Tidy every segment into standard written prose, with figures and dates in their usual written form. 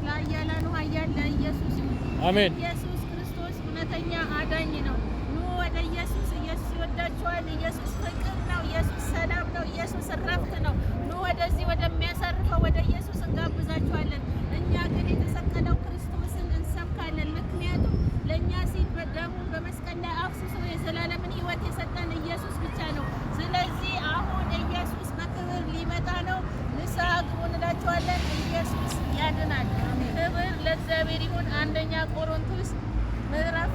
ለኃያላኑ ኃያል ለኢየሱስ አሜን። ኢየሱስ ክርስቶስ እውነተኛ አዳኝ ነው። ኑ ወደ ኢየሱስ። ኢየሱስ ይወዳችኋል። ኢየሱስ ፍቅር ነው። ኢየሱስ ሰላም ነው። ኢየሱስ እረፍት ነው። ኑ ወደዚህ ወደሚያሳርፈው ወደ ኢየሱስ እንጋብዛችኋለን። እኛ ግን የተሰቀለው ክርስቶስን እንሰብካለን። ምክንያቱም ለእኛ ሲል ደሙን በመስቀል ላይ አፍስሶ የዘላለምን ሕይወት የሰጠን ኢየሱስ ብቻ ነው። ስለዚህ አሁን ኢየሱስ በክብር ሊመጣ ነው። ንስሐ ግቡ እንላችኋለን። ኢየሱስ ያድናል። ክብር ለእግዚአብሔር ይሁን። አንደኛ ቆሮንቶስ ምዕራፍ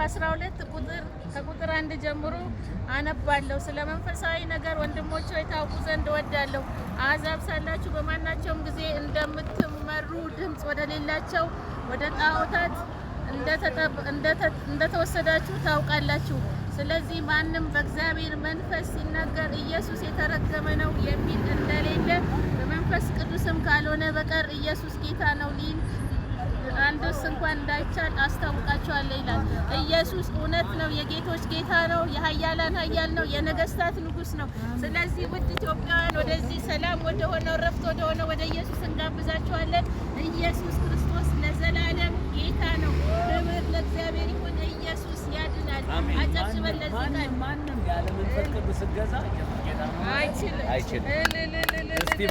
12 ከቁጥር 1 ጀምሮ አነባለሁ። ስለ መንፈሳዊ ነገር ወንድሞች ሆይ ታውቁ ዘንድ እወዳለሁ። አሕዛብ ሳላችሁ በማናቸውም ጊዜ እንደምትመሩ ድምፅ ወደሌላቸው ወደ ጣዖታት እንደተወሰዳችሁ ታውቃላችሁ። ስለዚህ ማንም በእግዚአብሔር መንፈስ ሲናገር ኢየሱስ የተረገመ ነው የሚል እንደሌለ በመንፈስ ቅዱስም ካልሆነ በቀር ኢየሱስ ጌታ ነው ሊል አንድስ እንኳን እንዳይቻል አስታውቃችኋለሁ ይላል። ኢየሱስ እውነት ነው፣ የጌቶች ጌታ ነው፣ የኃያላን ኃያል ነው፣ የነገስታት ንጉስ ነው። ስለዚህ ውድ ኢትዮጵያውያን ወደዚህ ሰላም ወደ ሆነው ረፍት ወደ ሆነው ወደ ኢየሱስ እንጋብዛችኋለን። ኢየሱስ ክርስቶስ ለዘላለም ጌታ ነው። ክብር ለእግዚአብሔር ይሁን። ኢየሱስ ያድናል። አጨብጭበን ለዚህ ቃል ማንም ያለ መንፈስ ቅዱስ ገዛ ጌታ ነው አይችልም። እስቲ